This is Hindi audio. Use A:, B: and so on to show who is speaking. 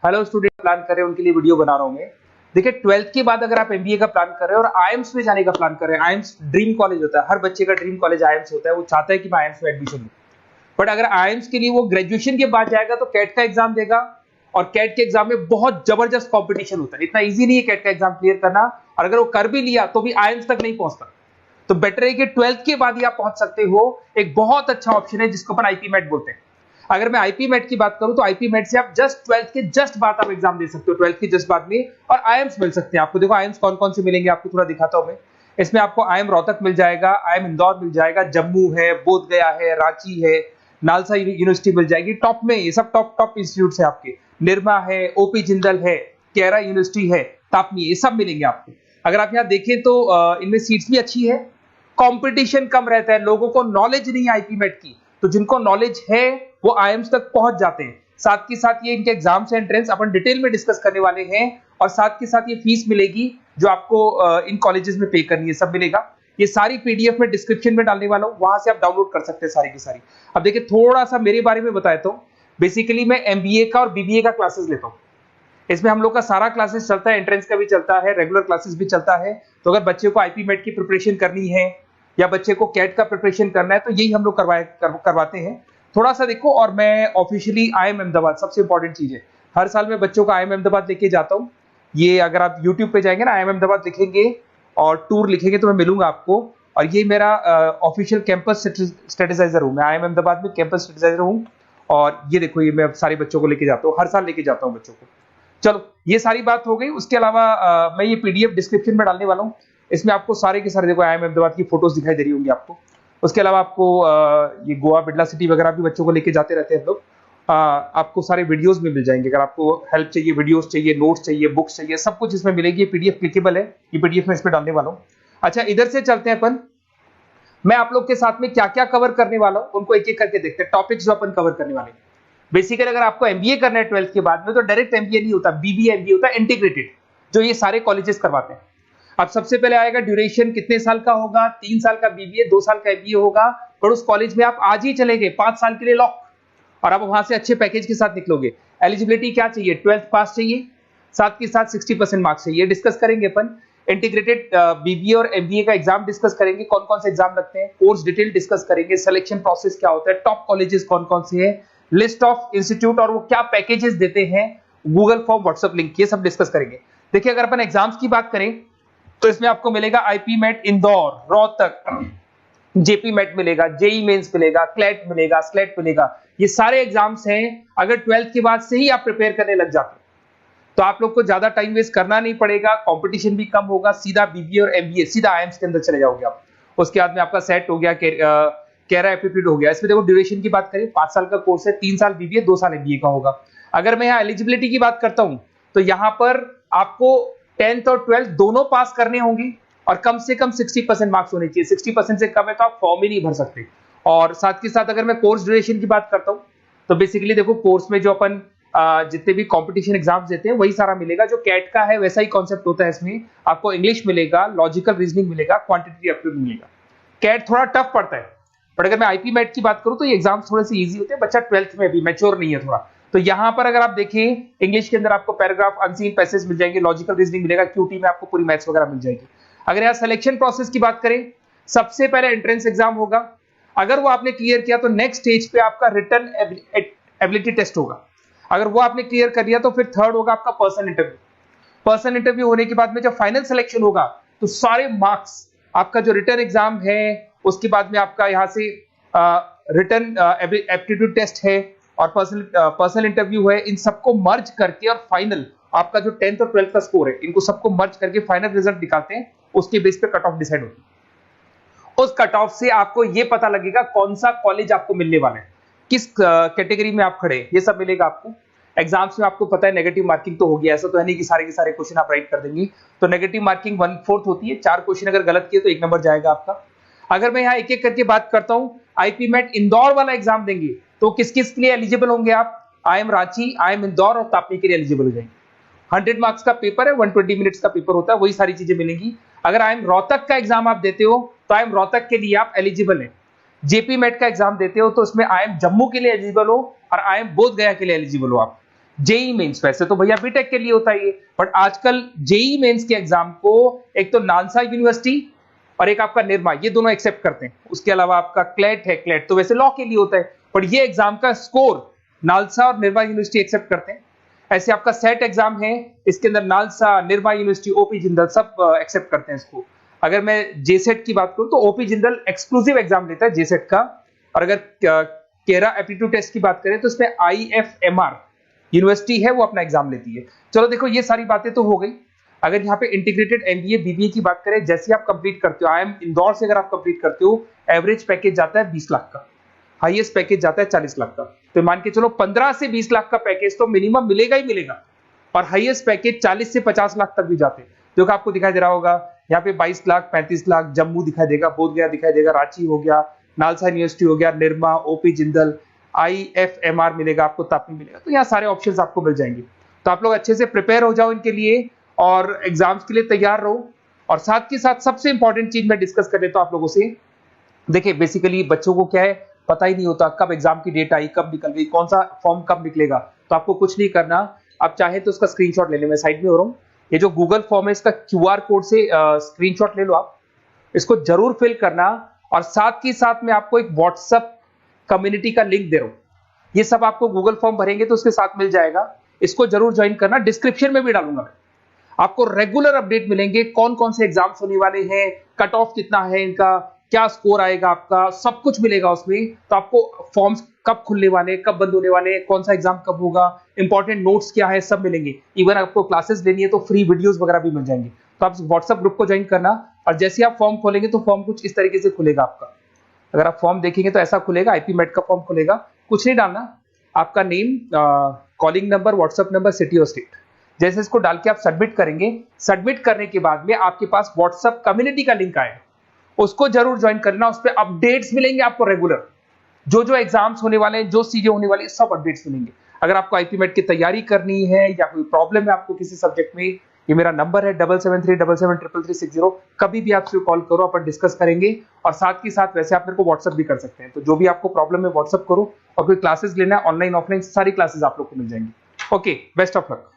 A: हेलो स्टूडेंट प्लान कर रहे हैं उनके लिए वीडियो बना रहा हूं मैं। देखिए 12th के बाद अगर आप एमबीए का प्लान कर रहे हैं और आईएम्स में जाने का प्लान कर रहे हैं, आईएम्स ड्रीम कॉलेज होता है, हर बच्चे का ड्रीम कॉलेज आईएम्स होता है, वो चाहता है कि मैं आईएम्स में एडमिशन लूं। बट अगर आईएम्स के लिए वो ग्रेजुएशन के बाद जाएगा तो कैट का एग्जाम देगा और कैट के एग्जाम में बहुत जबरदस्त कॉम्पिटिशन होता है, इतना ईजी नहीं है कैट का एग्जाम क्लियर करना, और अगर वो कर भी लिया तो भी आईएम्स तक नहीं पहुंचता। तो बेटर है कि 12th के बाद ही आप पहुंच सकते हो। एक बहुत अच्छा ऑप्शन है जिसको अपन आईपी मेट बोलते हैं। अगर मैं आईपी मेट की बात करूं तो आईपी मेट से आप जस्ट 12th के जस्ट बाद आप एग्जाम दे सकते हो, 12th के जस्ट बाद में, और आईएम्स मिल सकते हैं आपको। देखो आईएम्स कौन कौन से मिलेंगे आपको थोड़ा दिखाता हूं मैं। इसमें आपको आईएम रोहतक मिल जाएगा, आईएम इंदौर मिल जाएगा, जम्मू है, बोध गया है, रांची है, नालसा यूनिवर्सिटी मिल जाएगी। टॉप में ये सब टॉप इंस्टीट्यूट है आपके, निर्मा है, ओपी जिंदल है, केरा यूनिवर्सिटी है, तापनी, ये सब मिलेंगे आपको। अगर आप यहाँ देखें तो इनमें सीट्स भी अच्छी है, कंपटीशन कम रहता है, लोगों को नॉलेज नहीं है आईपी मेट की, तो जिनको नॉलेज है वो आईएम्स तक पहुंच जाते हैं। साथ के साथ ये इनके एग्जाम्स एंट्रेंस अपन डिटेल में डिस्कस करने वाले हैं, और साथ के साथ ये फीस मिलेगी जो आपको इन कॉलेजेस में पे करनी है, सब मिलेगा। ये सारी पीडीएफ में डिस्क्रिप्शन में डालने वाला हूं, वहां से आप डाउनलोड कर सकते हैं सारी की सारी। अब देखिए थोड़ा सा मेरे बारे में बताया तो बेसिकली मैं एमबीए का और बीबीए का क्लासेस लेता हूं। इसमें हम लोग का सारा क्लासेस चलता है, एंट्रेंस का भी चलता है, रेगुलर क्लासेस भी चलता है। तो अगर बच्चे को आईपी मेट की प्रिपरेशन करनी है या बच्चे को कैट का प्रिपरेशन करना है तो यही हम लोग करवाते हैं। थोड़ा सा देखो, और मैं ऑफिशियली आईएम अहमदाबाद, सबसे इंपॉर्टेंट चीज है, हर साल मैं बच्चों को आईएम अहमदाबाद लेके जाता हूँ। ये अगर आप यूट्यूब पे जाएंगे ना, आईएम अहमदाबाद लिखेंगे और टूर लिखेंगे तो मैं मिलूंगा आपको। और ये मेरा ऑफिशियल कैंपस स्ट्रेटेजाइजर हूँ, मैं आईएम अहमदाबाद में कैंपस स्ट्रेटेजाइजर हूँ। और ये देखो, ये मैं सारे बच्चों को लेके जाता हूँ, हर साल लेके जाता हूँ बच्चों को। चलो ये सारी बात हो गई। उसके अलावा मैं ये पीडीएफ डिस्क्रिप्शन में डालने वाला हूँ। इसमें आपको सारे के सारे देखो आईएम अहमदाबाद की फोटोज दिखाई दे रही होंगी आपको। उसके अलावा आपको ये गोवा, बिरला सिटी वगैरह भी बच्चों को लेके जाते रहते हैं हम लोग। आपको सारे वीडियोस में मिल जाएंगे, अगर आपको हेल्प चाहिए, वीडियोस चाहिए, नोट्स चाहिए, बुक्स चाहिए, सब कुछ इसमें मिलेगी। ये पीडीएफ क्लिकेबल है, ये पीडीएफ में इसमें डालने वाला हूँ। अच्छा इधर से चलते हैं अपन, मैं आप लोग के साथ में क्या क्या कवर करने वाला हूँ उनको एक एक करके देखते हैं, टॉपिक्स जो अपन कवर करने वाले हैं। बेसिकली अगर आपको एमबीए करना है 12th के बाद में तो डायरेक्ट एमबीए नहीं होता, बीबीए एमबीए होता है, इंटीग्रेटेड, जो ये सारे कॉलेजेस करवाते हैं। अब सबसे पहले आएगा ड्यूरेशन, कितने साल का होगा, 3 साल का बीबीए, 2 साल का एमबीए होगा। पर उस कॉलेज में आप आज ही चले गए 5 साल के लिए लॉक, और आप वहां से अच्छे पैकेज के साथ निकलोगे। एलिजिबिलिटी क्या चाहिए, 12th पास चाहिए, साथ के साथ 60% मार्क्स चाहिए। डिस्कस करेंगे अपन इंटीग्रेटेड बीबीए और एमबीए का एग्जाम डिस्कस करेंगे, कौन कौन से एग्जाम लगते हैं, कोर्स डिटेल डिस्कस करेंगे, सिलेक्शन प्रोसेस क्या होता है, टॉप कॉलेजेस कौन कौन से हैं, लिस्ट ऑफ इंस्टीट्यूट और वो क्या पैकेजेस देते हैं, गूगल फॉर्म, व्हाट्सएप लिंक, ये सब डिस्कस करेंगे। देखिए अगर अपन एग्जाम्स की बात करें तो इसमें आपको मिलेगा IP MAT Indore, Rohtak, JIPMAT मिलेगा, जेई मेंस मिलेगा, क्लैट मिलेगा, स्लेट मिलेगा। ये सारे एग्जाम्स हैं। अगर 12th के बाद से ही आप प्रिपेयर करने लग जाते हैं तो आप लोग को ज्यादा टाइम वेस्ट करना नहीं पड़ेगा, कंपटीशन भी कम होगा, सीधा बीबीए और एमबीए सीधा आईएम्स के अंदर चले जाओगे आप। उसके बाद में आपका सेट हो गया, कैरा एप्टीट्यूड हो गया। इसमें देखो ड्यूरेशन की बात करें, 5 साल का कोर्स है, 3 साल बीबीए, 2 साल एमबीए का होगा। अगर मैं यहाँ एलिजिबिलिटी की बात करता हूं तो यहाँ पर आपको 10th और 12th दोनों पास करने होंगे और कम से कम 60% मार्क्स होने चाहिए। 60% से कम है तो आप फॉर्म ही नहीं भर सकते। और साथ के साथ अगर मैं कोर्स ड्यूरेशन की बात करता हूं तो बेसिकली देखो कोर्स में जो अपन जितने भी कंपटीशन एग्जाम्स देते हैं वही सारा मिलेगा, जो कैट का है वैसा ही कॉन्सेप्ट होता है। इसमें आपको इंग्लिश मिलेगा, लॉजिकल रीजनिंग मिलेगा, क्वांटिटेटिव एप्टीट्यूड मिलेगा। कैट थोड़ा टफ पड़ता है, बट अगर मैं आईपी मेट की बात करूं तो ये एग्जाम्स थोड़े से इजी होते हैं। बच्चा 12th में भी मैच्योर नहीं है थोड़ा, तो यहां पर अगर आप देखें इंग्लिश के अंदर आपको पैराग्राफ, अनसीन पैसेज मिल जाएंगे, लॉजिकल रीजनिंग मिलेगा, क्यूटी में आपको पूरी मैथ्स वगैरह मिल जाएगी। अगर यहाँ सिलेक्शन प्रोसेस की बात करें, सबसे पहले एंट्रेंस एग्जाम होगा, अगर वो आपने क्लियर किया तो नेक्स्ट स्टेज पे आपका रिटन एबिलिटी टेस्ट होगा। अगर वो आपने क्लियर कर लिया तो फिर थर्ड होगा आपका पर्सनल इंटरव्यू। पर्सनल इंटरव्यू होने के बाद में जब फाइनल सिलेक्शन होगा तो सारे मार्क्स, आपका जो रिटन एग्जाम है, उसके बाद में आपका यहाँ से रिटन एप्टीट्यूड टेस्ट है और पर्सनल इंटरव्यू है, इन सबको मर्ज करके और फाइनल आपका जो 10th और 12th का स्कोर है, इनको सबको मर्ज करके फाइनल रिजल्ट निकालते हैं। उसके बेस पे कट ऑफ डिसाइड होती है। उस कट ऑफ से आपको ये पता लगेगा कौन सा कॉलेज आपको मिलने वाला है, किस कैटेगरी में आप खड़े, ये सब मिलेगा आपको। एग्जाम्स में आपको पता है नेगेटिव मार्किंग तो होगी, ऐसा तो है नहीं कि सारे के सारे क्वेश्चन आप राइट कर देंगे। तो नेगेटिव मार्किंग 1/4 होती है, 4 क्वेश्चन अगर गलत किए तो 1 नंबर जाएगा आपका। अगर मैं यहाँ एक एक करके बात करता हूँ, आईपी मेट इंदौर वाला एग्जाम देंगे तो किस किस के लिए एलिजिबल होंगे आप, आईएम रांची, आईएम इंदौर और तापनी के लिए एलिजिबल हो जाएंगे। 100 मार्क्स का पेपर है, 120 मिनट्स का पेपर होता है, वही सारी चीजें मिलेंगी। अगर आईएम रोहतक का एग्जाम आप देते हो तो आईएम रोहतक के लिए आप एलिजिबल है। जेपी मेट का एग्जाम देते हो तो उसमें आईएम जम्मू के लिए एलिजिबल हो और आईएम बोध गया के लिए एलिजिबल हो आप। जेई मेंस, वैसे तो भैया बीटेक के लिए होता है ये, बट आजकल जेई मेंस के एग्जाम को एक तो नालसा यूनिवर्सिटी और एक आपका निर्मा, ये दोनों एक्सेप्ट करते हैं। उसके अलावा आपका क्लेट है, क्लेट तो वैसे लॉ के लिए होता है, पर ये एग्जाम का स्कोर नालसा और निर्मा यूनिवर्सिटी एक्सेप्ट करते हैं। ऐसे आपका सेट एग्जाम है, इसके अंदर NALSA, Nirma university, OP Jindal सब एक्सेप्ट करते हैं इसको। अगर मैं जेसेट की बात करूं तो ओपी जिंदल एक्सक्लूसिव एग्जाम लेता है जेसेट का, और अगर केरा एप्टीट्यूड टेस्ट की बात करें तो इसमें IFMR यूनिवर्सिटी है वो अपना एग्जाम लेती है। चलो देखो ये सारी बातें तो हो गई। अगर यहाँ पे इंटीग्रेटेड MBA BBA की बात करें, जैसे आप कंप्लीट करते हो, IIM इंदौर से अगर आप कंप्लीट करते हो, एवरेज पैकेज जाता है 20 लाख का, हाईएस्ट पैकेज जाता है 40 लाख का। तो मान के चलो 15 से 20 लाख का पैकेज तो मिनिमम मिलेगा ही मिलेगा, और हाईएस्ट पैकेज 40 से 50 लाख तक भी जाते हैं। जो कि आपको दिखाई दे रहा होगा यहाँ पे 22 लाख, 35 लाख, जम्मू दिखाई देगा, बोधगया दिखाई देगा, रांची हो गया, नालसा यूनिवर्सिटी हो गया, निर्मा, ओपी जिंदल, IFMR मिलेगा आपको, तापी मिलेगा। तो यहाँ सारे ऑप्शंस आपको मिल जाएंगे। तो आप लोग अच्छे से प्रिपेयर हो जाओ इनके लिए और एग्जाम्स के लिए तैयार रहो। और साथ के साथ सबसे इंपॉर्टेंट चीज मैं डिस्कस कर लेता हूं आप लोगों से। देखिए बेसिकली बच्चों को क्या है, पता ही नहीं होता कब एग्जाम की डेट आई, कब निकल गई, कौन सा फॉर्म कब निकलेगा। तो आपको कुछ नहीं करना, आप चाहे तो उसका स्क्रीनशॉट ले लें, मैं साइड में हो रहा हूँ। ये जो गूगल फॉर्म है इसका QR कोड से स्क्रीनशॉट ले लो आप, इसको जरूर फिल करना। और साथ ही साथ में आपको एक व्हाट्सएप कम्युनिटी का लिंक दे रहा हूं, ये सब आपको गूगल फॉर्म भरेंगे तो उसके साथ मिल जाएगा, इसको जरूर ज्वाइन करना। डिस्क्रिप्शन में भी डालूंगा मैं, आपको रेगुलर अपडेट मिलेंगे, कौन कौन से एग्जाम्स होने वाले हैं, कट ऑफ कितना है इनका, क्या स्कोर आएगा आपका, सब कुछ मिलेगा उसमें। तो आपको फॉर्म्स कब खुलने वाले, कब बंद होने वाले, कौन सा एग्जाम कब होगा, इंपॉर्टेंट नोट्स क्या है, सब मिलेंगे। इवन आपको क्लासेस लेनी है तो फ्री वीडियोस वगैरह भी मिल जाएंगे। तो आप व्हाट्सएप ग्रुप को ज्वाइन करना, और जैसे आप फॉर्म खोलेंगे तो फॉर्म कुछ इस तरीके से खुलेगा आपका। अगर आप फॉर्म देखेंगे तो ऐसा खुलेगा, IP मेट का फॉर्म खुलेगा। कुछ नहीं डालना, आपका name, calling number, WhatsApp number, city और स्टेट, जैसे इसको डाल के आप सबमिट करेंगे। सबमिट करने के बाद में आपके पास व्हाट्सएप कम्युनिटी का लिंक आएगा, उसको जरूर ज्वाइन करना। उस पर अपडेट्स मिलेंगे आपको रेगुलर, जो जो एग्जाम्स होने वाले हैं, जो चीजें होने वाली है, सब अपडेट्स मिलेंगे। अगर आपको IP मेट की तैयारी करनी है या कोई प्रॉब्लम है आपको किसी सब्जेक्ट में, ये मेरा नंबर है 7737733360। कभी भी आपसे कॉल करो, अपन डिस्कस करेंगे। और साथ ही साथ वैसे आप मेरे को व्हाट्सएप भी कर सकते हैं। तो जो भी आपको प्रॉब्लम है व्हाट्सएप करो, और कोई क्लासेस लेना है ऑनलाइन ऑफलाइन, सारी क्लासेस आप लोग को मिल जाएंगी। Okay, best of luck.